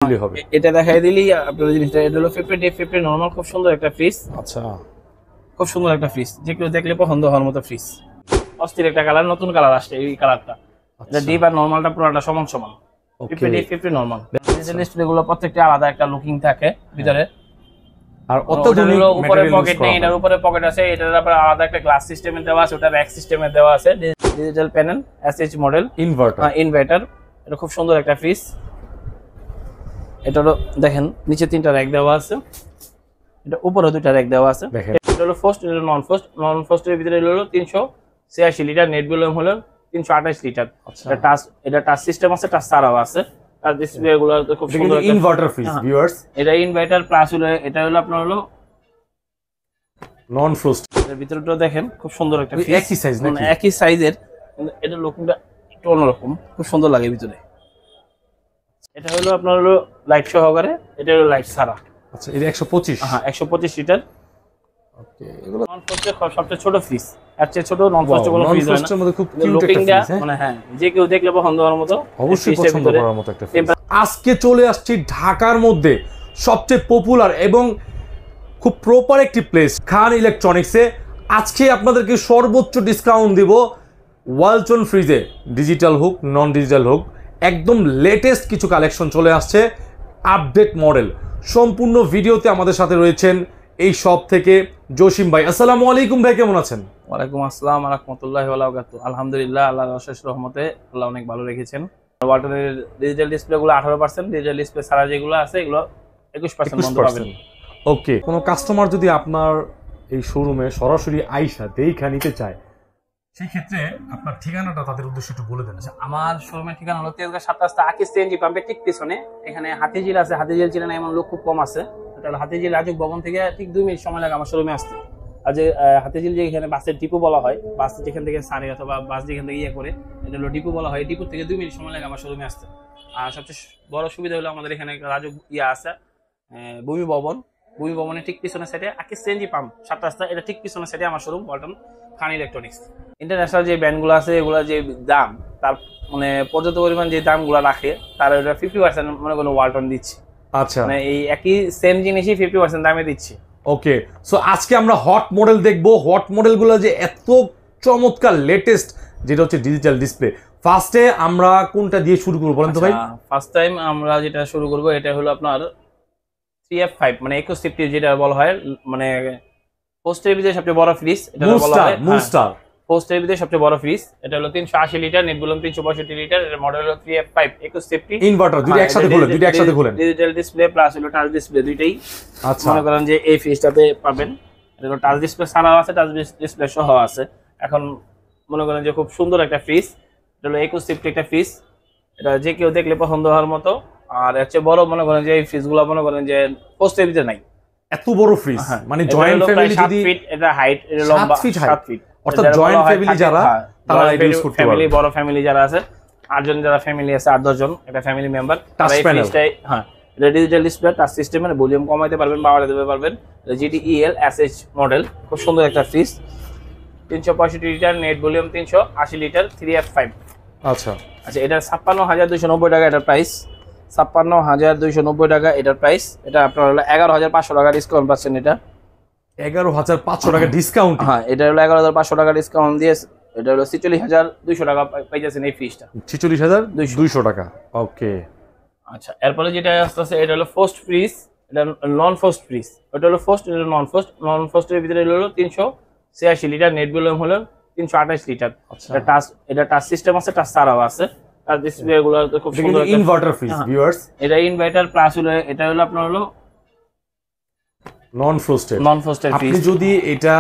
হবে এটা দেখাই দিলি আপনাদের জিনিসটা। এটা হলো 50 নরমাল, খুব সুন্দর একটা ফ্রিজ। আচ্ছা, খুব সুন্দর একটা ফ্রিজ, যে কেউ দেখলে পছন্দ হওয়ার মতো ফ্রিজ। অস্থির একটা কালার, নতুন কালার আসছে এই কালারটা। এটা ডিপ আর নরমালটা পুরোটা সমান সমান। 50 নরমাল। ডিসপ্লে গুলো প্রত্যেকটা আলাদা একটা লুকিং থাকে ভিতরে। আর অত্যাধুনিক উপরে পকেট নেই, এটার উপরে পকেট আছে। এটার আবার আলাদা একটা গ্লাস সিস্টেমে দেওয়া আছে, ওটা র‍্যাক সিস্টেমে দেওয়া আছে। Digital panel, SH model, inverter. এটা খুব সুন্দর একটা ফ্রিজ। এটারও দেখেন নিচে 3টা র‍্যাক দেওয়া আছে, এটা উপরে 2টা র‍্যাক দেওয়া আছে। এটা হলো ফার্স্ট, এটা নন ফার্স্ট। নন ফার্স্টের ভিতরে হলো 386 লিটার, নেট ভলিউম হলো 328 লিটার। এটা টাচ সিস্টেম আছে, টাচ ছাড়াও আছে। আর ডিসপ্লে গুলো খুব সুন্দর একটা ইনভার্টার ফ্রিজ ভিউয়ার্স। এটা ইনভার্টার প্লাস হলো, এটা হলো আপনার হলো নন ফ্রস্ট। এর ভিতরটা দেখেন খুব সুন্দর একটা ফ্রিজ, একই সাইজ নাকি? মানে একই সাইজের, এটা লুকিংটা একটু অন্যরকম, খুব সুন্দর লাগে ভিতরে। এটা হলো আপনার হলো লাইট সহকারে, এটা হলো লাইট ছাড়া। আচ্ছা, এটা 125। হ্যাঁ, 125 লিটার। ওকে, এগুলো নন ফ্রস্টের সবচেয়ে ছোট ফ্রিজ। এর চেয়ে ছোট নন ফ্রস্টের কোনো ফ্রিজ হয় না। নন ফ্রস্টের মধ্যে খুব কিউট একটা ফ্রিজ, মানে হ্যাঁ, যে কেউ দেখলে পছন্দ হওয়ার মতো, অবশ্যই পছন্দ করার মতো একটা ফ্রিজ। আজকে চলে আসছি ঢাকার মধ্যে সবচেয়ে পপুলার এবং খুব প্রপার একটি প্লেস, খান ইলেকট্রনিক্সে। আজকে আপনাদেরকে সর্বোচ্চ ডিসকাউন্ট দিব ওয়ালটন ফ্রিজে। ডিজিটাল হোক, নন ডিজিটাল হোক, একদম লেটেস্ট কিছু কালেকশন চলে আসছে, আপডেট মডেল। সম্পূর্ণ ভিডিওতে আমাদের সাথে রয়েছেন এই শপ থেকে জসিম ভাই। আসসালামু আলাইকুম ভাই, কেমন আছেন? ওয়ালাইকুম আসসালাম ওয়া রাহমাতুল্লাহি ওয়া বারাকাতুহু। আলহামদুলিল্লাহ, আল্লাহর অশেষ রহমতে আল্লাহ অনেক ভালো রেখেছেন। ওয়ালটনের ডিজিটাল ডিসপ্লে গুলো 18%, ডিজিটাল ডিসপ্লে ছাড়া যেগুলো আছে এগুলো 21% বন্ধ পাবেন। ওকে, কোনো কাস্টমার যদি আপনার এই শোরুমে সরাসরি আইসা দেখা নিতে চায়, সেই ক্ষেত্রে আপনার ঠিকানাটা তাদের উদ্দেশ্যে একটু বলে দেন। আমার শোরুমের ঠিকানা হলো তেজগাঁ 7 রাস্তা আকিস সিএনজি পাম্পের ঠিক পিছনে। এখানে হাতিঝিল আছে, হাতিঝিল চিনেন এমন লোক খুব কম আছে। তাহলে হাতিঝিল রাজুক ভবন থেকে ঠিক 2 মিনিট সময় লাগে আমার শোরুমে আসতে। আর যে হাতিঝিল যে এখানে বাসের ডিপো বলা হয়, বাস যেখান থেকে সারে অথবা বাস যেখান থেকে ইয়ে করে, এটা হলো ডিপো বলা হয়। ডিপো থেকে 2 মিনিট সময় লাগে আমার শোরুমে আসতে। আর সবচেয়ে বড় সুবিধা হলো আমাদের এখানে রাজুক ইয়া আছে, ভূমি ভবন। ভূমি ভবনের ঠিক পিছনের সাইডে আকিস সিএনজি পাম্প 7 রাস্তা, এটা ঠিক পিছনের সাইডে আমার শোরুম ওয়ালটন খান ইলেকট্রনিক্স। ইন্টারন্যাশনাল যে ব্র্যান্ডগুলো আছে এগুলো যে দাম, তার মানে পর্যাপ্ত পরিমাণ যে দামগুলো রাখে, তার ওটা 50% মনে করো ওয়ালটন দিচ্ছে। আচ্ছা, মানে এই একই সেম জিনিসই 50% দামে দিচ্ছে। ওকে, সো আজকে আমরা হট মডেল দেখবো। হট মডেলগুলো যে এত চমৎকার লেটেস্ট, যেটা হচ্ছে ডিজিটাল ডিসপ্লে। ফার্স্টে আমরা কোনটা দিয়ে শুরু করবো বলেন তো ভাই? ফার্স্ট টাইম আমরা যেটা শুরু করব এটা হলো আপনার 3F5, মানে 2150 যেটা বলা হয়, মানে পোস্টের ভিতরে সবচেয়ে বড় ফ্রিজ। এটা বলা হয় মুনস্টার। পোস্টের ভিতরে সবচেয়ে বড় ফ্রিজ। এটা হলো 380 লিটার, নেট ভলিউম 365 লিটার। এর মডেল হলো 3F5 2150। ইনভার্টার দুইটা একসাথে খুলেন। ডিজিটাল ডিসপ্লে প্লাস হলো টাচ ডিসপ্লে দুইটাই। আচ্ছা, মনে করেন যে এই ফ্রিজটাতে পাবেন, এটা হলো টাচ ডিসপ্লে ছাড়াও আছে, টাচ ডিসপ্লে সহ আছে। এখন মনে করেন যে খুব সুন্দর একটা ফ্রিজ। এটা হলো 2150 একটা ফ্রিজ। এটা যে কেউ দেখলে পছন্দ হওয়ার মতো। আর এর চেয়ে বড় মনে করেন যে এই ফ্রিজগুলো মনে করেন যে পোস্টের ভিতরে নাই। এত বড় ফ্রিজ, মানে জয়েন্ট ফ্যামিলি যদি 7 ফিট, এটা হাইট, এটা লম্বা 7 ফিট। অর্থাৎ জয়েন্ট ফ্যামিলি যারা, তারা এটা ইউজ করতে পারবে। বড় ফ্যামিলি যারা আছে, 8 জন যারা ফ্যামিলি আছে, 8-10 জন এটা ফ্যামিলি মেম্বার, তারা এই ফ্রিজটাই, হ্যাঁ, এটা ডিজিটাল ডিসপ্লে, টাচ সিস্টেমের, ভলিউম কমাইতে পারবেন, পাওয়ার দিতে পারবেন। GTEL SH মডেল, খুব সুন্দর একটা fridge. 365 litre, net volume 380 litre, 3F5। আচ্ছা আচ্ছা, এটা 56,290 টাকা এটার প্রাইস। 56,290 টাকা এটার প্রাইস। এটা আপনার হলো 11,500 টাকা ডিসকাউন্ট পাচ্ছেন। এটা 11,500 টাকা ডিসকাউন্ট। হ্যাঁ, এটা হলো 11,500 টাকা ডিসকাউন্ট দিয়ে এটা হলো 46,200 টাকা পাইতেছেন এই ফ্রিজটা। 46,200 টাকা। ওকে, আচ্ছা, এরপরে যেটা আসছে এটা হলো ফার্স্ট ফ্রিজ, এটা নন ফার্স্ট ফ্রিজ। ওটা হলো ফার্স্ট, এটা নন ফার্স্ট। নন ফার্স্টের ভিতরে হলো 386 লিটার, নেট ভলিউম হলো 328 লিটার। এটা টাচ সিস্টেম আছে, টাচ ছাড়াও আছে। আর ডিসপ্লে গুলো খুব সুন্দর। Inverter fridge viewers. এটা ইনভার্টার প্লাস হলো, এটা হলো আপনার হলো নন ফ্রস্টেড ফ্রিজ। আপনি যদি এটা,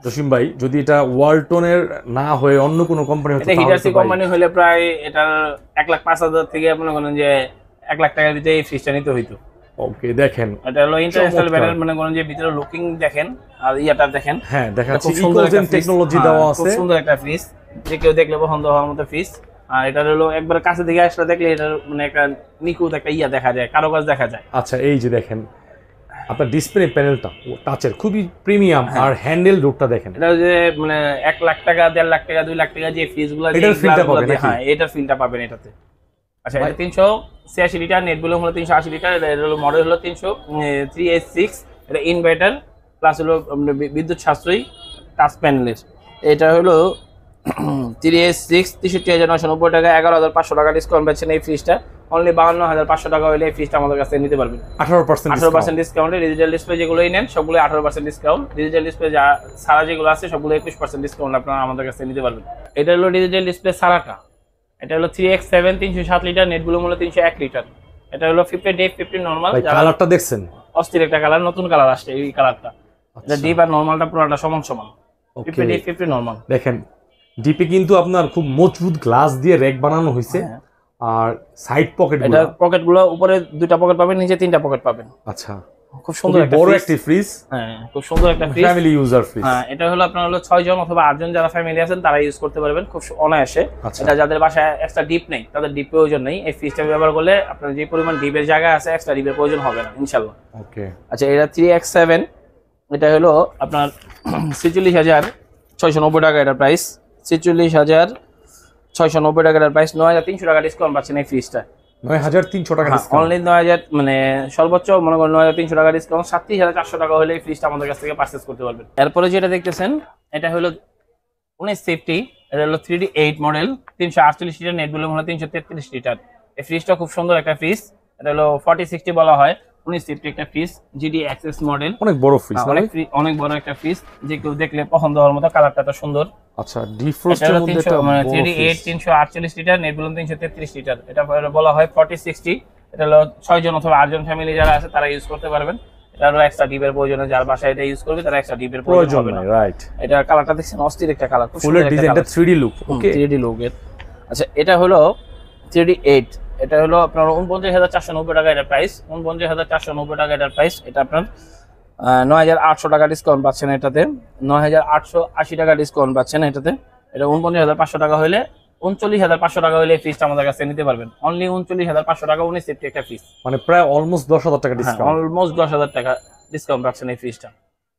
জসিম ভাই, যদি এটা ওয়ালটনের না হয়ে অন্য কোনো কোম্পানি হতো, এটা হিটাসি কোম্পানি হলে প্রায় এটার 1,05,000 থেকে মনে করেন যে 1 লাখ টাকার ভিতরে এই ফ্রিজটা নিতে হইতো। ওকে, দেখেন এটা হলো ইন্টারন্যাশনাল ব্র্যান্ড, মনে করেন যে ভিতরে লুকিং দেখেন আর ইয়াটা দেখেন। হ্যাঁ, দেখাচ্ছি ইকোজেন টেকনোলজি দেওয়া আছে। খুব সুন্দর একটা ফ্রিজ, যে কেউ দেখলে পছন্দ হওয়ার মতো ফ্রিজ। আর এটা হলো একবার কাছে থেকে আসলে দেখলে এটা মানে একটা নিখুঁত একটা ইয়া দেখা যায়, কারুকাজ দেখা যায়। আচ্ছা, এই যে দেখেন আপনার ডিসপ্লে প্যানেলটা টাচের খুবই প্রিমিয়াম। আর হ্যান্ডেল ডোরটা দেখেন, এটা যে মানে 1 লাখ টাকা, 1.5 লাখ টাকা, 2 লাখ টাকা যে ফ্রিজগুলো, এটার ফিলটা পাবেন। হ্যাঁ, এটার ফিলটা পাবেন এটাতে। আচ্ছা এটা 386 লিটার, নেট ভলিউম হলো 380 লিটার, এটা হলো মডেল হলো 303S6, এটা ইনভার্টার প্লাস হলো বিদ্যুৎ সাশ্রয়ী টাচ প্যানেলের। এটা হলো 3S6 63,990 টাকা, 11,500 টাকা ডিসকাউন্ট পাচ্ছেন এই ফ্রিজটা। অনলি 52,500 টাকা হলে এই ফ্রিজটা আমাদের কাছে নিতে পারবেন 18% ডিসকাউন্টে। ডিজিটাল ডিসপ্লে যেগুলোই নেন সবগুলো 18% ডিসকাউন্ট, ডিজিটাল ডিসপ্লে যা সারা যেগুলো আছে সবগুলো 21% ডিসকাউন্ট আপনারা আমাদের কাছে নিতে পারবেন। এটা হলো ডিজিটাল ডিসপ্লে সারাটা, এটা হলো 3X7 307 লিটার, নেট ভলিউম হলো 301 লিটার। এটা হলো 50 ডিপ 50 নরমাল। কালারটা দেখছেন অস্থির একটা কালার, নতুন কালার আসছে এই কালারটা। এটা ডিপ আর নরমালটা পুরোটা সমান সমান, 50 ডিপ 50 নরমাল। দেখেন ডিপে কিন্তু আপনার খুব মজবুত গ্লাস দিয়ে র্যাক বানানো হয়েছে, আর সাইড পকেট, এটা পকেটগুলো উপরে দুটো পকেট পাবেন, নিচে তিনটা পকেট পাবেন। আচ্ছা খুব সুন্দর একটা বড় একটা ফ্রিজ। হ্যাঁ খুব সুন্দর একটা ফ্রিজ, ফ্যামিলি ইউজার ফ্রিজ। হ্যাঁ এটা হলো আপনার হলো 6 জন অথবা 8 জন যারা ফ্যামিলি আছেন তারা ইউজ করতে পারবেন খুব অনায়াসে। এটা যাদের বাসায় এক্সট্রা ডিপ নেই তাদের ডিপ প্রয়োজন নেই, এই ফ্রিজটা ব্যবহার করলে আপনার যে পরিমাণ ডিপের জায়গা আছে এক্সট্রা ডিপের প্রয়োজন হবে না ইনশাআল্লাহ। ওকে আচ্ছা এটা 3X7, এটা হলো আপনার 46,690 টাকা এটার প্রাইস, 46,690 টাকা এটার প্রাইস। 9,300 টাকা ডিসকাউন্ট পাচ্ছেন এই ফ্রিজটা। 9,300 টাকা ডিসকাউন্ট, অনলি 9,000 মানে সর্বোচ্চ মনে করেন 9,300 টাকা ডিসকাউন্ট, 37,400 টাকা হলে এই ফ্রিজটা আমাদের কাছ থেকে পারচেজ করতে পারবেন। এরপরে যেটা দেখতেছেন এটা হলো 1950, এটা হলো 3D8 model, 348 litre, net volume হলো 333 লিটার। এই ফ্রিজটা খুব সুন্দর একটা fridge, এটা হলো 4060 বলা হয়, 1950 একটা ফ্রিজ, GD অ্যাক্সেস মডেল, অনেক বড় ফ্রিজ, অনেক বড় একটা ফ্রিজ, যে কেউ দেখলে পছন্দ হওয়ার মতো, কালারটা তো সুন্দর। আচ্ছা ডিফ্রস্টের মধ্যে এটা 3D8 348 litre, net volume 333 litre, এটা বলা হয় 4060। এটা হলো 6 জন অথবা 8 জন ফ্যামিলি যারা আছে তারা ইউজ করতে পারবেন। এটা হলো এক্সট্রা ডিপের প্রয়োজন, যার বাসায় এটা ইউজ করবে তারা এক্সট্রা ডিপের প্রয়োজন হবে না, রাইট। এটা কালারটা দেখছেন অস্থির একটা কালার, খুব ফুল ডিজাইনটা 3D লুক, ওকে 3D লুকের। আচ্ছা এটা হলো 3D8, এটা হলো আপনার 49,490 টাকা এটার প্রাইস, 49,490 টাকা এটার প্রাইস। এটা আপনার 9,800 টাকা ডিসকাউন্ট পাচ্ছেন এটাতে, 9,880 টাকা ডিসকাউন্ট পাচ্ছেন এটাতে। এটা 49,500 টাকা হলে 39,500 টাকা হলে এই ফ্রিজটা আমাদের কাছে নিতে পারবেন। অনলি 39,500 টাকা, 1950 একটা ফ্রিজ, মানে প্রায় অলমোস্ট 10,000 টাকা ডিসকাউন্ট, অলমোস্ট 10,000 টাকা ডিসকাউন্ট পাচ্ছেন এই ফ্রিজটা।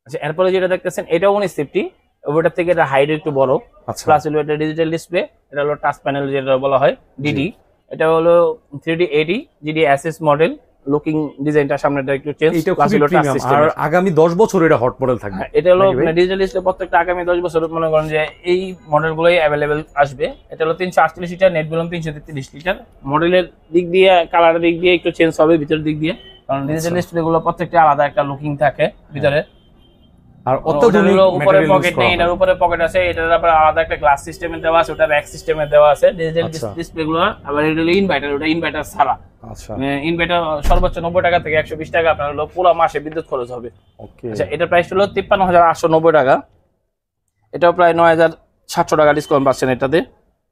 আচ্ছা এরপরে যেটা দেখতেছেন এটা 1950, ওটার থেকে এটা হাইট একটু বড়, প্লাস হলো এটা ডিজিটাল ডিসপ্লে, এটা হলো টাচ প্যানেল যেটা বলা হয় ডিডি। এটা হলো 3D80 GD assess model, looking ডিজাইনটা সামনেটা একটু চেঞ্জ, প্লাস হলো টাচ সিস্টেম। আর আগামী 10 বছর এটা হট মডেল থাকবে। এটা হলো ডিজিটাল ডিসপ্লে প্রত্যেকটা আগামী 10 বছর মনে করেন যে এই মডেলগুলোই अवेलेबल আসবে। এটা হলো 348 লিটার, নেট ভলিউম 333 লিটার। মডেলের দিক দিয়ে কালারের দিক দিয়ে একটু চেঞ্জ হবে ভিতরের দিক দিয়ে, কারণ ডিজিটাল ডিসপ্লে গুলো প্রত্যেকটা আলাদা একটা লুকিং থাকে ভিতরে। আর অত্যাধুনিক উপরে পকেট নেই, এটার উপরে পকেট আছে, এটার আবার আলাদা একটা গ্লাস সিস্টেমের দেওয়া আছে, ওটা ব্যাক সিস্টেমের দেওয়া আছে ডিজিটাল ডিসপ্লে গুলো। আবার এটা হলো ইনভার্টার, ওটা ইনভার্টার ছাড়া। আচ্ছা ইনভার্টার সর্বোচ্চ 90 টাকা থেকে 120 টাকা আপনার হলো পুরো মাসে বিদ্যুৎ খরচ হবে। ওকে আচ্ছা এটার প্রাইস হলো 53,890 টাকা, এটাও প্রায় 9,700 টাকা ডিসকাউন্ট পাচ্ছেন এটাতে।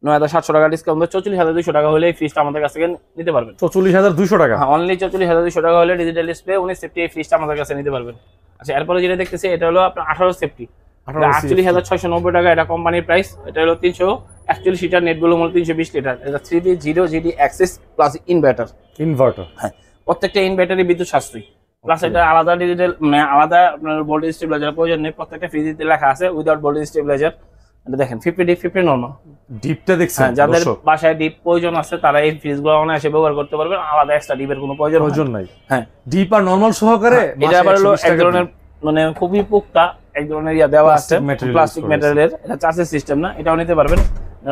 9,700 টাকা ডিসকাউন্ট, 44,200 টাকা হলে এই ফ্রিজটা আমাদের কাছ থেকে নিতে পারবেন। 44,200 টাকা, হ্যাঁ অনলি 44,200 টাকা হলে ডিজিটাল ডিসপ্লে 1950 এই ফ্রিজটা আমাদের কাছে নিতে পারবেন। আচ্ছা এরপরে যেটা দেখতেছি এটা হলো আপনার 1850, 48,690 টাকা, এটা কোম্পানির প্রাইস। এটা হলো 341 লিটার, নেট ভলিউম হলো 320 লিটার। এটা 3D0 GD access plus inverter. হ্যাঁ প্রত্যেকটা ইনভার্টারই বিদ্যুৎ সাশ্রয়ী, প্লাস এটা আলাদা ডিজিটাল মানে আলাদা আপনার ভোল্টেজ স্টেবিলাইজার প্রয়োজন নেই, প্রত্যেকটা ফ্রিজে লেখা আছে উইদাউট ভোল্টেজ স্টেবিলাইজার। এটা দেখেন 50 ডিপ 50 নরমাল, ডিপটা দেখছেন, যাদের বাসায় ডিপ প্রয়োজন আছে তারা এই ফ্রিজগুলো অনায়াসে ব্যবহার করতে পারবেন, আলাদা এক্সট্রা ডিপের কোনো প্রয়োজন নাই। হ্যাঁ ডিপ আর নরমাল সহকারে এটা আবার হলো এক ধরনের মানে খুবই পুক্তা এক ধরনের দেওয়া আছে প্লাস্টিক ম্যাটেরিয়ালের, এটা চার্জের সিস্টেম না, এটাও নিতে পারবেন।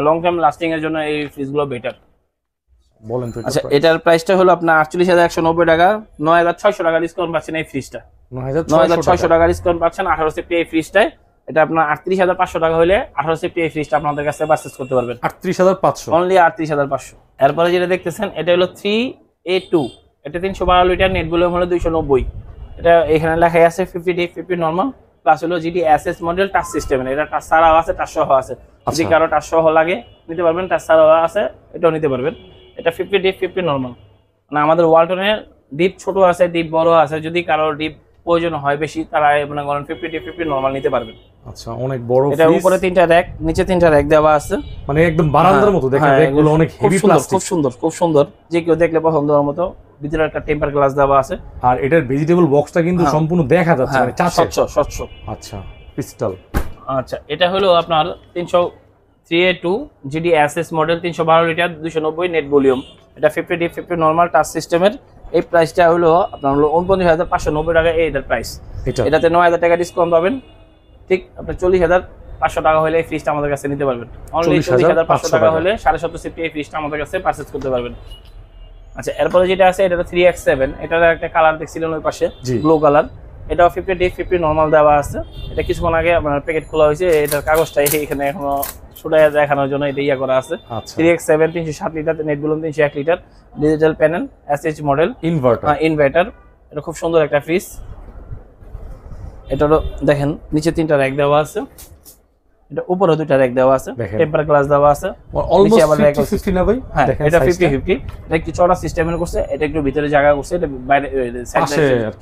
লং টার্ম লাস্টিং এর জন্য এই ফ্রিজগুলো বেটার। বলেন তো আচ্ছা এটার প্রাইসটা হলো আপনার 48,190 টাকা, 9,600 টাকা ডিসকাউন্ট পাচ্ছেন এই ফ্রিজটা, 9,600 টাকা ডিসকাউন্ট পাচ্ছেন 1850 এই ফ্রিজটায়। এটা আপনার 38,500 টাকা হলে 1850 এই ফ্রিজটা আপনাদের কাছে পারচেজ করতে পারবেন। 38,500, অনলি 38,500। এরপরে যেটা দেখতেছেন এটা হলো 3A2, এটা 312 লিটার, নেট ভলিউম হলো 290। এটা এখানে লেখাই আছে 50 ডিপ 50 নরমাল, প্লাস হলো GD অ্যাসেস মডেল টাচ সিস্টেমের। এটা টাচ ছাড়াও আছে, টাচ সহ আছে, যদি কারো টাচ সহ লাগে নিতে পারবেন, টাচ ছাড়াও আছে এটাও নিতে পারবেন। এটা 50 ডিপ 50 নরমাল, মানে আমাদের ওয়ালটনের ডিপ ছোট আছে, ডিপ বড় আছে, যদি কারো ডিপ প্রয়োজন হয় বেশি তারা মনে করেন 50 ডিপ 50 নরমাল নিতে পারবেন। আচ্ছা অনেক বড় ফ্রিজ, এটা উপরে 3টা র‍্যাক, নিচে 3টা র‍্যাক দেওয়া আছে, মানে একদম বারান্দার মতো দেখেন, র‍্যাকগুলো অনেক হেভি প্লাস্টিক, খুব সুন্দর, যে কেউ দেখলে পছন্দ হওয়ার মতো। ভিতরে একটা টেম্পার গ্লাস দেওয়া আছে, আর এটার ভেজিটেবল বক্সটা কিন্তু সম্পূর্ণ দেখা যাচ্ছে, মানে স্বচ্ছ। আচ্ছা ক্রিস্টাল। আচ্ছা এটা হলো আপনার 3A2 GD SS model 312 litre 290 net volume. এটা 50 ডিপ 50 নরমাল টাচ সিস্টেমের। এই প্রাইসটা হলো আপনার হলো 49,590 টাকা এটার প্রাইস। এটাতে 9,000 টাকা ডিসকাউন্ট পাবেন। ঠিক আপনার 40,500 টাকা হলে এই ফ্রিজটা আমাদের কাছে নিতে পারবেন। অনলি 40,500 টাকা হলে 750 সিফটি এই ফ্রিজটা আমাদের কাছে পারচেজ করতে পারবেন। আচ্ছা, এরপরে যেটা আছে এটা 3X7, এটার একটা কালার দেখছিলেন ওই পাশে ব্লু কালার। এটাও 50 ডিপ 50 নরমাল দেওয়া আছে। এটা কিছুক্ষণ আগে আপনার প্যাকেট খোলা হয়েছে, এটার কাগজটা এখানে এখনো ছুটাইয়া দেখানোর জন্য এটা ইয়া করা আছে। 3X7 307 litre net volume 301 litre digital panel SH model inverter. এটা খুব সুন্দর একটা ফ্রিজ। এটারও দেখেন নিচে 3টা র‍্যাক দেওয়া আছে, এটা উপরে 2টা র‍্যাক দেওয়া আছে, টেম্পার গ্লাস দেওয়া আছে। অলমোস্ট 50-50 না ভাই? হ্যাঁ, এটা 50-50। এটা একটু চড়া সিস্টেমের করছে, এটা একটু ভিতরে জায়গা করছে, এটা বাইরে সাইডে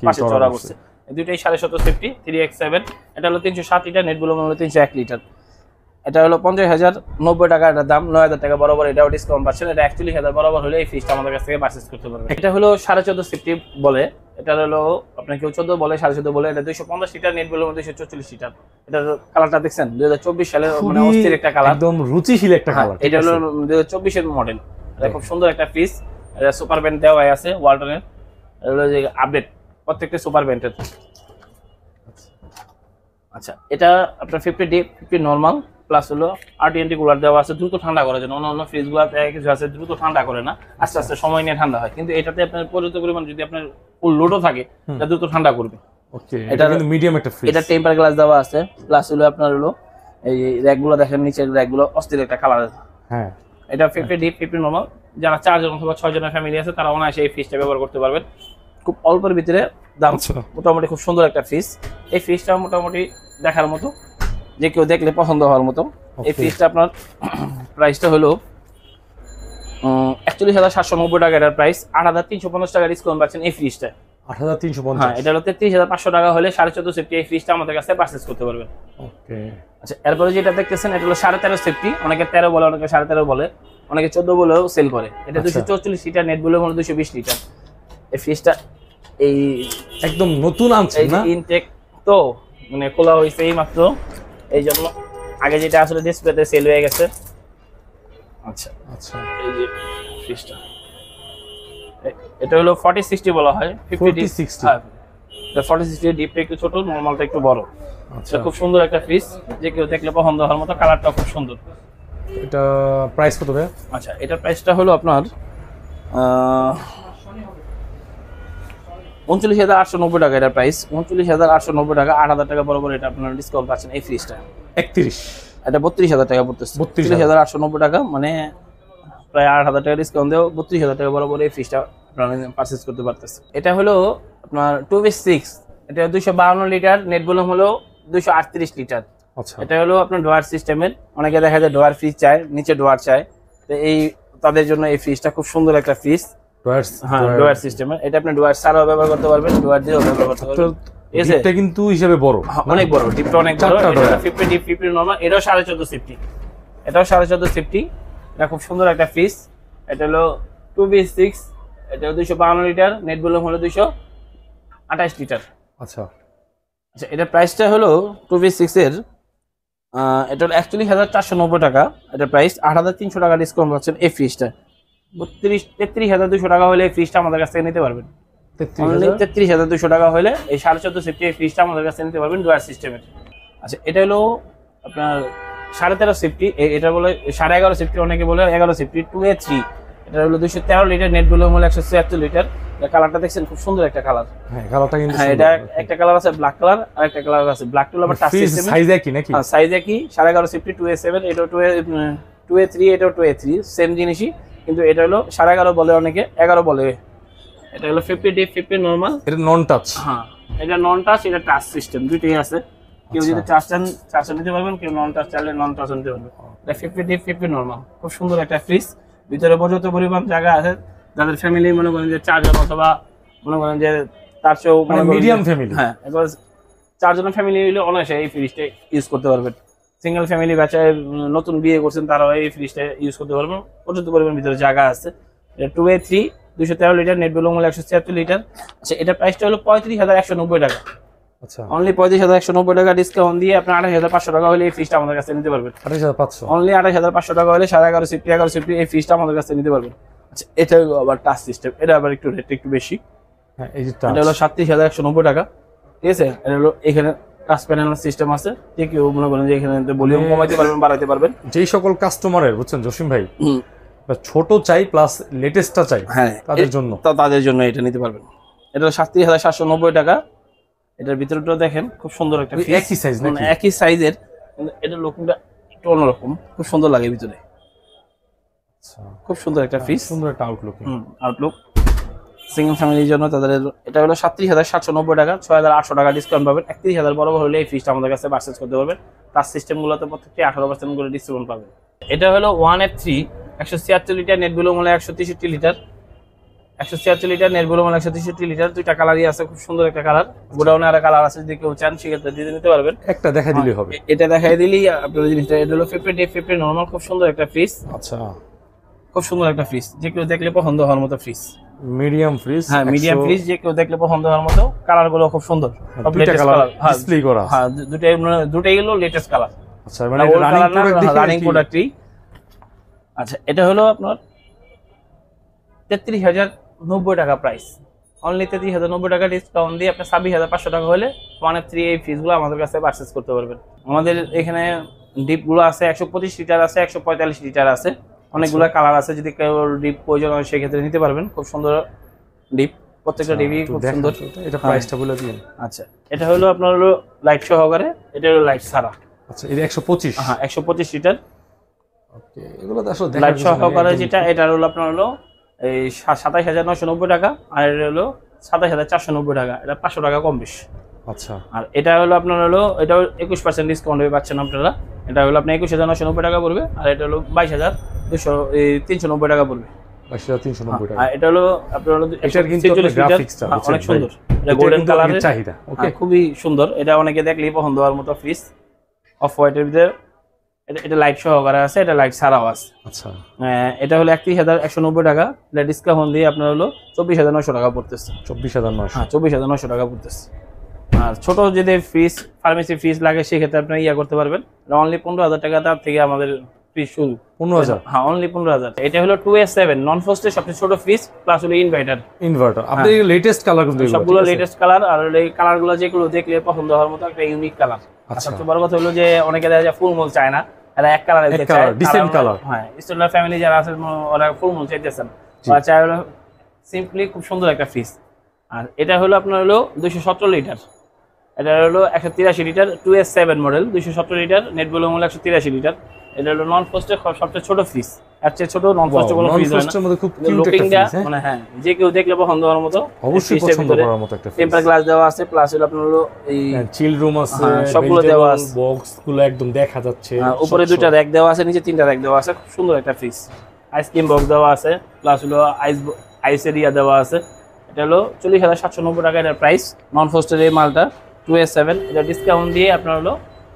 পাশে চড়া করছে। এই দুইটাই 750 সেফটি 3X7। এটা হলো 307 লিটার নেট ভলিউম হলো 301 লিটার। এটা হলো 50,090 টাকা এটার দাম। 9,000 টাকা বরাবর এটাও ডিসকাউন্ট পাচ্ছেন। এটা 41,000 বরাবর হলে এই ফ্রিজটা আমাদের কাছ থেকে পারচেজ করতে পারবেন। এটা হলো 14.5 সেফটি বলে, এটা হলো আপনার কেউ 14 বলে 14.5 বলে। এটা 250 লিটার নেট ভলিউম 244 লিটার। এটার কালারটা দেখছেন 2024 সালের মানে অস্থির একটা কালার, একদম রুচিশীল একটা কালার। এটা হলো 2024 এর মডেল। এটা খুব সুন্দর একটা ফ্রিজ। এটা সুপার ব্যান্ড দেওয়া আছে ওয়ালটনের। এটা হলো যে আপডেট প্রত্যেকটা সুপার ব্যান্ডের। আচ্ছা, এটা আপনার 50 ডিপ 50 নরমাল প্লাস হলো RTNT কুলার দেওয়া আছে দ্রুত ঠান্ডা করার জন্য। অন্য ফ্রিজগুলোতে কিছু আছে দ্রুত ঠান্ডা করে না, আস্তে আস্তে সময় নিয়ে ঠান্ডা হয়, কিন্তু এটাতে আপনার পর্যাপ্ত পরিমাণ যদি আপনার ফুল লোডও থাকে এটা দ্রুত ঠান্ডা করবে। ওকে, এটা কিন্তু মিডিয়াম একটা ফ্রিজ। এটা টেম্পার গ্লাস দেওয়া আছে প্লাস হলো আপনার হলো এই র‍্যাকগুলো দেখেন, নিচের র‍্যাকগুলো অস্থির একটা কালার। হ্যাঁ, এটা 50 ডিপ 50 নরমাল। যারা 4 জন অথবা 6 জনের ফ্যামিলি আছে তারা অনায়াসে এই ফ্রিজটা ব্যবহার করতে পারবেন। খুব অল্পের ভিতরে দাম, মোটামুটি খুব সুন্দর একটা ফ্রিজ। এই ফ্রিজটা মোটামুটি দেখার মতো, যে কেউ দেখলে পছন্দ হওয়ার মতো। এই ফ্রিজটা আপনার প্রাইসটা হলো 41,790 টাকা এটার প্রাইস। 8,350 টাকা ডিসকাউন্ট পাচ্ছেন এই ফ্রিজটা। 8,350। হ্যাঁ, এটা হলো 33,500 টাকা হলে 14.5 সেফটি এই ফ্রিজটা আমাদের কাছে পারচেজ করতে পারবেন। ওকে। আচ্ছা, এরপরে যেটা দেখতেছেন এটা হলো 13.5 সেফটি। অনেকে 13 বলে, অনেকে 13.5 বলে, অনেকে 14 বলেও সেল করে। এটা 244 লিটার নেট ভলিউম হলো 220 লিটার। এই ফ্রিজটা এই একদম নতুন আনছে না, ইনটেক তো মানে খোলা হয়েছে এই মাত্র, এই জন্য আগে যেটা আসলে ডিসপ্লেতে সেল হয়ে গেছে। আচ্ছা আচ্ছা, এই যে ফ্রিজটা এটা হলো 40-60 বলা হয়। 40-60। হ্যাঁ, এটা 40-60 ডিপটা একটু ছোট, নরমালটা একটু বড়। আচ্ছা, খুব সুন্দর একটা ফ্রিজ, যে কেউ দেখলে পছন্দ হওয়ার মতো। কালারটা খুব সুন্দর। এটা প্রাইস কত ভাই? আচ্ছা, এটার প্রাইসটা হলো আপনার 39,890 টাকা এটার প্রাইস। 39,890 টাকা। 8,000 টাকা বরাবর এটা আপনারা ডিসকাউন্ট পাচ্ছেন এই ফ্রিজটা। 31, এটা 32,000 টাকা পড়তেছে। 32,890 টাকা, মানে প্রায় 8,000 টাকা ডিসকাউন্ট দেও 32,000 টাকা বরাবর এই ফ্রিজটা আপনারা পারচেজ করতে পারতেছে। এটা হলো আপনার 2V6, এটা 252 লিটার নেট ভলিউম হলো 238 লিটার। আচ্ছা, এটা হলো আপনার ডোয়ার সিস্টেমের। অনেকে দেখা যায় ডোয়ার ফ্রিজ চায়, নিচে ডোয়ার চায়, তো এই তাদের জন্য এই ফ্রিজটা খুব সুন্দর একটা ফ্রিজ। ডোয়ার সিস্টেমের। এটা আপনি ডোয়ার ছাড়াও ব্যবহার করতে পারবেন, ডোয়ার দিয়েও ব্যবহার করতে পারবেন। এটা কিন্তু হিসাবে বড়, অনেক বড়, ডিপটা অনেক বড়। এটা 50 ডিপ 50 নরমাল। এটাও 14.5 সেফটি। এটাও 14.5 সেফটি। এটা খুব সুন্দর একটা ফ্রিজ। এটা হলো 2V6, এটা 252 লিটার নেট ভলিউম হলো 228 লিটার। আচ্ছা আচ্ছা, এটার প্রাইসটা হলো 2V6 এর এটা হলো 41,490 টাকা এটার প্রাইস। 8,300 টাকা ডিসকাউন্ট পাচ্ছেন এই ফ্রিজটা। 33,200 টাকা হলে এই ফ্রিজটা আমাদের কাছ থেকে নিতে পারবেন। 33,200 টাকা হলে এই 14.5 সেফটি এই ফ্রিজটা আমাদের কাছে নিতে পারবেন ডোয়ার সিস্টেমের। আচ্ছা, এটা হলো আপনার 13.5 সেফটি। এটা বলে 11.5 সেফটি, অনেকে বলে 11 সেফটি। 2A3, এটা হলো 213 লিটার নেট ভলিউম হলো 176 লিটার। কালারটা দেখছেন খুব সুন্দর একটা কালার। হ্যাঁ, কালারটা কিন্তু হ্যাঁ, এটা একটা কালার আছে ব্ল্যাক কালার, আর একটা কালার আছে ব্ল্যাক টু আবার টাচ সিস্টেম। সাইজ একই নাকি? হ্যাঁ, সাইজ একই। 11.5 সেফটি 2A7, এটা 2A3, এটা 2A3 সেম জিনিসই, কিন্তু এটা হলো 11.5 বলে, অনেকে 11 বলে। এটা হলো 50 ডিপ 50 নরমাল। এটা নন টাচ। হ্যাঁ, এটা নন টাচ, এটা টাচ সিস্টেম, দুটোই আছে। কেউ যদি টাচ চান টাচ নিতে পারবেন, কেউ নন টাচ চাইলে নন টাচ নিতে পারবেন। এটা 50 ডিপ 50 নরমাল। খুব সুন্দর একটা ফ্রিজ, ভিতরে পর্যাপ্ত পরিমাণ জায়গা আছে। যাদের ফ্যামিলি মনে করেন যে 4 জন অথবা মনে করেন যে তার চেয়েও মিডিয়াম ফ্যামিলি, হ্যাঁ, এবার 4 জনের ফ্যামিলি হলে অনায়াসে এই ফ্রিজটা ইউজ করতে পারবেন। সিঙ্গেল ফ্যামিলি বাচ্চায় নতুন বিয়ে করছেন তারাও এই ফ্রিজটা ইউজ করতে পারবেন। পর্যাপ্ত পরিমাণ ভিতরে জায়গা আছে। 2A3 213 লিটার নেট ভলিউম হলো 176 লিটার। আচ্ছা, এটা প্রাইসটা হলো 35,190 টাকা। আচ্ছা অনলি 35,190 টাকা ডিসকাউন্ট দিয়ে আপনি 28,500 টাকা হলে এই ফ্রিজটা আমাদের কাছে নিতে পারবেন। 28,500 অনলি 28,500 টাকা হলে 11.5 সিফটি 11 সিফটি এই ফ্রিজটা আমাদের কাছে নিতে পারবেন। আচ্ছা এটা হলো আবার টাচ সিস্টেম, এটা আবার একটু রেট একটু বেশি। হ্যাঁ এই যে এটা হলো 37,190 টাকা, ঠিক আছে। এটা হলো এখানে টাচ প্যানেল সিস্টেম আছে, যে কেউ মনে করেন যে এখানে ভলিউম কমাইতে পারবেন বাড়াইতে পারবেন। যেই সকল কাস্টমারের বুঝছেন জসিম ভাই ছোট চাই প্লাস লেটেস্টটা চাই, হ্যাঁ তাদের জন্য তাদের জন্য এটা নিতে পারবেন। এটা হলো 37,790 টাকা। এটার ভিতরটা দেখেন খুব সুন্দর একটা ফ্রিজ, একই সাইজ নাকি? একই সাইজের, এটা লুকিংটা একটু অন্যরকম, খুব সুন্দর লাগে ভিতরে। আচ্ছা খুব সুন্দর একটা ফ্রিজ, সুন্দর একটা আউটলুক। আউটলুক সিঙ্গেল ফ্যামিলির জন্য তাদের। এটা হলো 37,790 টাকা, 6,800 টাকা ডিসকাউন্ট পাবেন। 31,000 বড় হলে এই ফ্রিজটা আমাদের কাছে পারচেজ করতে পারবেন। টাচ সিস্টেমগুলোতে প্রত্যেকটি 18% করে ডিসকাউন্ট পাবেন। এটা হলো 1F3 176 লিটার, নেট ভলিউম হলো 163 লিটার। 176 লিটার, নেট ভলিউম হলো 163 লিটার। দুইটা কালারই আছে, খুব সুন্দর একটা কালার। গোডাউনে আর কালার আছে, যদি কেউ চান সেক্ষেত্রে দিয়ে নিতে পারবেন। একটা দেখাই দিলেই হবে। এটা দেখাই দিলেই আপনাদের জিনিসটা। এটা হলো 50 নরমাল, খুব সুন্দর একটা ফ্রিজ। আচ্ছা খুব সুন্দর একটা ফ্রিজ, যে কেউ দেখলে পছন্দ হওয়ার মতো ফ্রিজ। মিডিয়াম ফ্রিজ, হ্যাঁ মিডিয়াম ফ্রিজ, যে কেউ দেখলে পছন্দ হওয়ার মতো। কালার গুলো খুব সুন্দর, দুইটা কালার ডিসপ্লে করা আছে। হ্যাঁ দুটাই হলো লেটেস্ট কালার। আচ্ছা মানে এটা রানিং প্রোডাক্টই। আচ্ছা এটা হলো আপনার 33,090 টাকা প্রাইস। অনলি 33,090 টাকা ডিসকাউন্ট দিয়ে আপনি 26,500 টাকা হলে 1F3 এই ফ্রিজগুলো আমাদের কাছে পারচেজ করতে পারবেন। আমাদের এখানে ডিপগুলো আছে 125 লিটার আছে, 145 লিটার আছে, অনেকগুলো কালার আছে। যদি কেউ ডিপ প্রয়োজন হয় সেক্ষেত্রে নিতে পারবেন। খুব সুন্দর ডিপ, প্রত্যেকটা ডিপই খুব সুন্দর। এটা প্রাইসটা বলে দিন। আচ্ছা এটা হলো আপনার হলো লাইট সহকারে, এটা হলো লাইট ছাড়া। আচ্ছা এটা 125, হ্যাঁ 125 লিটার। ওকে এগুলো তো আসলে লাইট সহকারে যেটা, এটা হলো আপনার হলো এই 27,990 টাকা, আর এটা হলো 27,490 টাকা। এটা 500 টাকা কম বেশি। আচ্ছা আর এটা হলো আপনার হলো, এটা 21% ডিসকাউন্ট হয়ে পাচ্ছেন আপনারা। এটা হলো আপনার 21,990 টাকা পড়বে, আর এটা হলো 22,390 টাকা পড়বে। 22,390 টাকা। আর এটা হলো আপনার হলো এটার কিন্তু গ্রাফিক্সটা অনেক সুন্দর, এটা গোল্ডেন কালারের চাহিদা। ওকে খুবই সুন্দর। এটা অনেকে দেখলেই পছন্দ হওয়ার মতো ফ্রিজ। অফ হোয়াইটের ভিতরে এটা লাইট সহকারে আছে, এটা লাইট ছাড়াও আছে। আচ্ছা এটা হলো 31,190 টাকা। এটা ডিসকাউন্ট দিয়ে আপনার হলো 24,900 টাকা পড়তেছে। 24,900। হ্যাঁ 24,900 টাকা পড়তেছে। আর ছোট যদি ফ্রিজ, ফার্মেসি ফ্রিজ লাগে সেক্ষেত্রে আপনি ইয়া করতে পারবেন। অনলি 15,000 টাকা তার থেকে আমাদের ফ্রিজ শুরু। 15,000? হ্যাঁ অনলি 15,000। এটা হলো 2S7 নন ফ্রস্টের সবচেয়ে ছোট ফ্রিজ, প্লাস হলো ইনভার্টার। আপনি লেটেস্ট কালার কিন্তু সবগুলো লেটেস্ট কালার, আর এই কালারগুলো যেগুলো দেখলে পছন্দ হওয়ার মতো একটা ইউনিক কালার। সবচেয়ে বড় কথা হলো যে অনেকে দেখা যায় ফুল মল চায় না, এরা এক কালার দেখতে চায়, ডিসেন্ট কালার। হ্যাঁ স্টুডেন্ট ফ্যামিলি যারা আছে ওরা ফুল মল চাইতেছেন, ওরা চায় হলো সিম্পলি খুব সুন্দর একটা ফ্রিজ। আর এটা হলো আপনার হলো 217 লিটার। এটা হলো 183 litre, 2S7 model, 217 litre, net volume হলো 183 লিটার। এটা হলো নন ফ্রস্টের সবচেয়ে ছোট ফ্রিজ। এর চেয়ে ছোট নন ফ্রস্টের কোনো ফ্রিজ হয় না। মধ্যে খুব কিউট একটা ফ্রিজ, মানে হ্যাঁ যে কেউ দেখলে পছন্দ হওয়ার মতো, অবশ্যই পছন্দ করার মতো একটা ফ্রিজ। টেম্পার গ্লাস দেওয়া আছে, প্লাস হলো আপনার হলো এই চিল রুম আছে, সবগুলো দেওয়া আছে, বক্সগুলো একদম দেখা যাচ্ছে। উপরে দুটো র‍্যাক দেওয়া আছে, নিচে তিনটা র‍্যাক দেওয়া আছে, খুব সুন্দর একটা ফ্রিজ। আইসক্রিম বক্স দেওয়া আছে, প্লাস হলো আইস এরিয়া দেওয়া আছে। এটা হলো 40,790 টাকা এর প্রাইস। নন ফ্রস্টের এই মালটা 2S7, এটা ডিসকাউন্ট দিয়ে আপনার হলো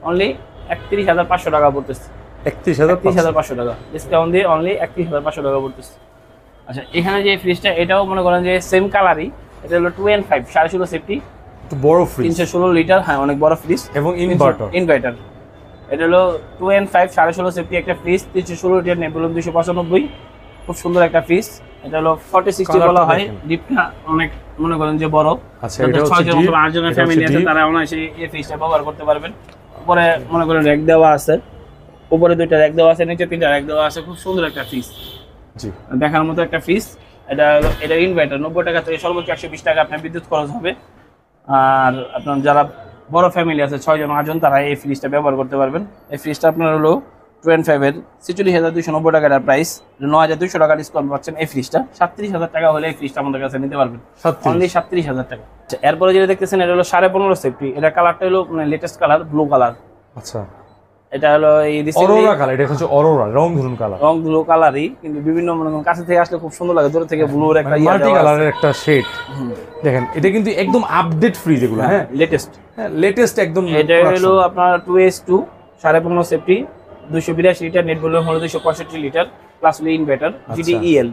অনলি 31,500 টাকা পড়তেছে। 31,500 টাকা ডিসকাউন্ট দিয়ে অনলি 31,500 টাকা পড়তেছে। আচ্ছা এখানে যে ফ্রিজটা, এটাও মনে করেন যে সেম কালারই। এটা হলো 2N5 16.5 সেফটি, একটু বড় ফ্রিজ, 316 লিটার। হ্যাঁ অনেক বড় ফ্রিজ এবং ইনভার্টার। এটা হলো 2N5 16.5 সেফটি একটা ফ্রিজ, 316 লিটার, নেট ভলিউম 295। খুব সুন্দর একটা ফ্রিজ। এটা হলো 4060 বলা হয়। ডিপটা অনেক মনে করেন যে বড়। আচ্ছা এটা হচ্ছে 6 জনের ফ্যামিলি আছে, তারা অনায়াসে এই ফ্রিজটা ব্যবহার করতে পারবেন। উপরে মনে করেন র‍্যাক দেওয়া আছে, উপরে দুইটা র‍্যাক দেওয়া আছে, নিচে তিনটা র‍্যাক দেওয়া আছে। খুব সুন্দর একটা ফ্রিজ, জি দেখার মতো একটা ফ্রিজ। এটা ইনভার্টার 90 টাকা থেকে সর্বোচ্চ 120 টাকা আপনার বিদ্যুৎ খরচ হবে। আর আপনার যারা বড় ফ্যামিলি আছে 6 জন 8 জন, তারা এই ফ্রিজটা ব্যবহার করতে পারবেন। এই ফ্রিজটা আপনার হলো 2N5 এর 46,290 টাকার প্রাইস, 9,200 টাকা ডিসকাউন্ট পাচ্ছেন। এই ফ্রিজটা 37,000 টাকা হলে এই ফ্রিজটা আমাদের কাছে নিতে পারবেন, অনলি 37,000 টাকা। এরপরে যেটা দেখতেছেন এটা হলো 15.5 সেফটি। এটা কালারটা হলো মানে লেটেস্ট কালার, ব্লু কালার। আচ্ছা এটা হলো এই অরোরা কালার, এটা হচ্ছে অরোরা রংধনু কালার, রং ব্লু কালারই, কিন্তু বিভিন্ন মনে করেন কাছে থেকে আসলে খুব সুন্দর লাগে, দূর থেকে ব্লুর একটা মাল্টি কালারের একটা শেড। দেখেন এটা কিন্তু একদম আপডেট ফ্রিজ, এগুলো হ্যাঁ লেটেস্ট, লেটেস্ট একদম। এটা হলো আপনার 2S2 15.5 safety, 282 litre, net volume হলো 265 লিটার, প্লাস হলো ইনভার্টার, GDEL।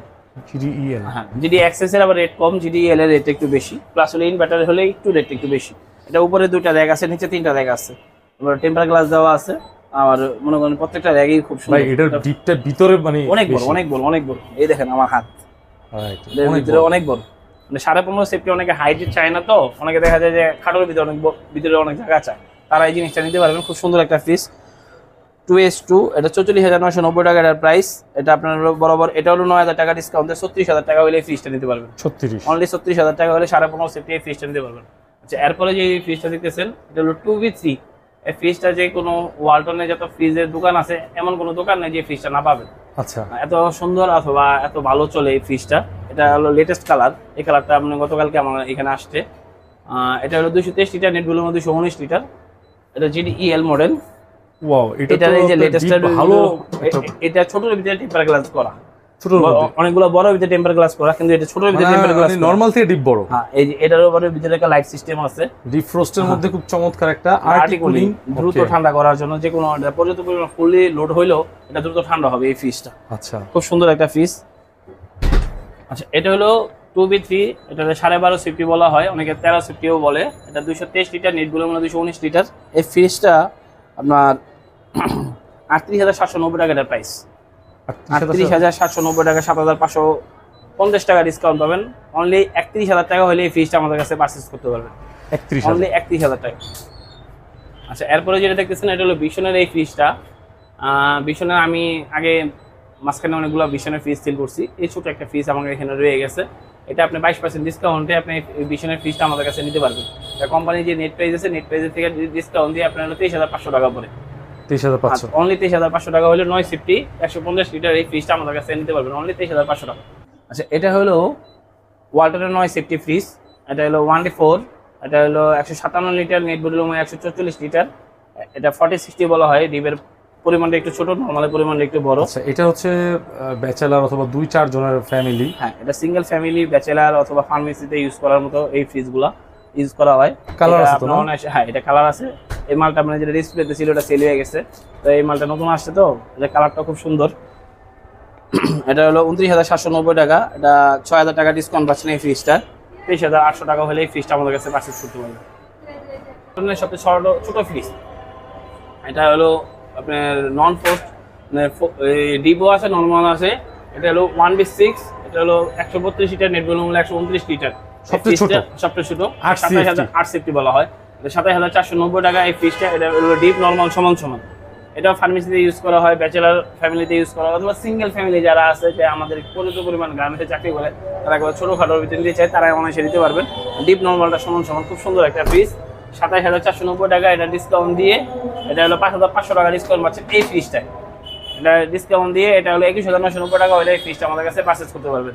হ্যাঁ GD অ্যাক্সেস এর আবার রেট কম, GDEL এর রেট একটু বেশি, প্লাস হলো ইনভার্টার হলে একটু রেট একটু বেশি। এটা উপরে 2টা র‍্যাক আছে, নিচে 3টা র‍্যাক আছে, এবার টেম্পার গ্লাস দেওয়া আছে। আর মনে করেন প্রত্যেকটা র‍্যাকই খুব সুন্দর। ভাই এটার ডিপটা ভিতরে মানে অনেক বড়, অনেক বড়, অনেক বড়। এই দেখেন আমার হাত, এর ভিতরে অনেক বড়, মানে 15.5 সেফটি। অনেকে হাইট চায় না, তো অনেকে দেখা যায় যে খাটের ভিতরে অনেক ভিতরে অনেক জায়গা চায়, তারা এই জিনিসটা নিতে পারবেন। খুব সুন্দর একটা ফ্রিজ 2S2, এটা 44,990 টাকা এটার প্রাইস। এটা আপনার বরাবর এটা হলো 9,000 টাকা ডিসকাউন্টে 36,000 টাকা হলে এই ফ্রিজটা নিতে পারবেন। 36 অনলি 36,000 টাকা হলে 15.5 সেফটি এই ফ্রিজটা নিতে পারবেন। আচ্ছা, এরপরে যে ফ্রিজটা দেখতেছেন এটা হলো 2V3। এই ফ্রিজটা যে কোনো ওয়ালটনে যত ফ্রিজের দোকান আছে এমন কোনো দোকান নেই যে ফ্রিজটা না পাবেন। আচ্ছা, এত সুন্দর অথবা এত ভালো চলে এই ফ্রিজটা। এটা হলো লেটেস্ট কালার, এই কালারটা আপনি গতকালকে আমার এখানে আসছে। এটা হলো 223 লিটার, নেট ভলিউম 219 লিটার। এটা GDEL মডেল। ওয়াও, এটা তো এই যে লেটেস্ট ভালো। এটা ছোটর ভিতরে টেম্পার গ্লাস করা, ছোট অনেকগুলো বড় ভিতরে টেম্পার গ্লাস করা, কিন্তু এটা ছোটর ভিতরে টেম্পার গ্লাস নরমাল থেকে ডিপ বড়। হ্যাঁ, এই যে এটার উপরে ভিতরে একটা লাইট সিস্টেম আছে, ডিপ ফ্রস্টের মধ্যে খুব চমৎকার একটা আর্টিক কুলিং, দ্রুত ঠান্ডা করার জন্য। যে কোনো পর্যাপ্ত পরিমাণ ফুললি লোড হইলেও এটা দ্রুত ঠান্ডা হবে এই ফ্রিজটা। আচ্ছা, খুব সুন্দর একটা ফ্রিজ। আচ্ছা, এটা হলো 2V3, এটা 12.5 সেফটি বলা হয়, অনেকে 13 সেফটিও বলে। এটা 223 লিটার, নেট ভলিউম 219 লিটার। এই ফ্রিজটা আপনার 38,790 টাকা এটার প্রাইস। 38,790 টাকা, 7,550 টাকা ডিসকাউন্ট পাবেন। অনলি 31,000 টাকা হলে এই ফ্রিজটা আমাদের কাছে পারচেজ করতে পারবেন। 31,000, অনলি 31,000 টাকা। আচ্ছা, এরপরে যেটা দেখতেছেন এটা হলো ভিশনের এই ফ্রিজটা। ভিশনের আমি আগে মাঝখানে অনেকগুলো ভিশনের ফ্রিজ সেল করছি, এই ছোট একটা ফ্রিজ আমাদের এখানে রয়ে গেছে। এটা আপনি 22% ডিসকাউন্টে আপনি ভিশনের ফ্রিজটা আমাদের কাছে নিতে পারবেন। এটা কোম্পানি যে নেট প্রাইস আছে, নেট প্রাইসের থেকে ডিসকাউন্ট দিয়ে আপনার 23,500 টাকা পড়ে। 23,500, অনলি 23,500 টাকা হলে 9 সেফটি 150 লিটার এই ফ্রিজটা আমাদের কাছে নিতে পারবেন অনলি 23,500 টাকা। আচ্ছা, এটা হলো ওয়ালটনের 9 সেফটি ফ্রিজ। এটা হলো 1D4, এটা হলো 157 লিটার, নেট ভলিউম 144 লিটার। এটা 40-60 বলা হয়, ডিপের পরিমাণটা একটু ছোট, নরমালের পরিমাণটা একটু বড়। আচ্ছা, এটা হচ্ছে ব্যাচেলর অথবা 2-4 জনের ফ্যামিলি। হ্যাঁ, এটা সিঙ্গেল ফ্যামিলি, ব্যাচেলর অথবা ফার্মেসিতে ইউজ করার মতো এই ফ্রিজগুলো ইউজ করা হয়। কালার আছে তো? হ্যাঁ, এটা কালার আছে। এই মালটা মানে যেটা ডিসপ্লেতে ছিল ওটা সেল হয়ে গেছে, তো এই মালটা নতুন আসছে, তো এটা কালারটা খুব সুন্দর। এটা হলো 29,790 টাকা, এটা 6,000 টাকা ডিসকাউন্ট পাচ্ছেন এই ফ্রিজটা। 23,800 টাকা হলে এই ফ্রিজটা আমাদের কাছে পারচেজ করতে পারবেন। সবচেয়ে ছোট ফ্রিজ এটা হলো আপনার নন ফোর্স, ডিপো আছে, নর্মাল আছে। এটা হলো 1V6, এটা হলো 132 লিটার, নেট ভলিউম 129 লিটার। সবচেয়ে ছোট 27,008 সেফটি বলা হয়। 27,490 টাকা এই ফ্রিজটা। এটা হলো ডিপ নর্মাল সমান সমান। এটা ফার্মেসিতে ইউজ করা হয়, ব্যাচেলার ফ্যামিলিতে ইউজ করা হয়, অথবা সিঙ্গেল ফ্যামিলি যারা আছে, যে আমাদের প্রচুর পরিমাণ গার্মেন্টে চাকরি করে, তারা একবার ছোটোখাটোর ভিতরে নিতে চায়, তারা অনায়াসে নিতে পারবেন। ডিপ নর্মালটা সমান সমান, খুব সুন্দর একটা ফ্রিজ। 27,490 টাকা, এটা ডিসকাউন্ট দিয়ে এটা হলো 5,500 টাকা ডিসকাউন্ট পাচ্ছেন এই ফ্রিজটায়। এটা ডিসকাউন্ট দিয়ে এটা হলো 21,990 টাকা হলে এই ফ্রিজটা আমাদের কাছে পারচেজ করতে পারবেন।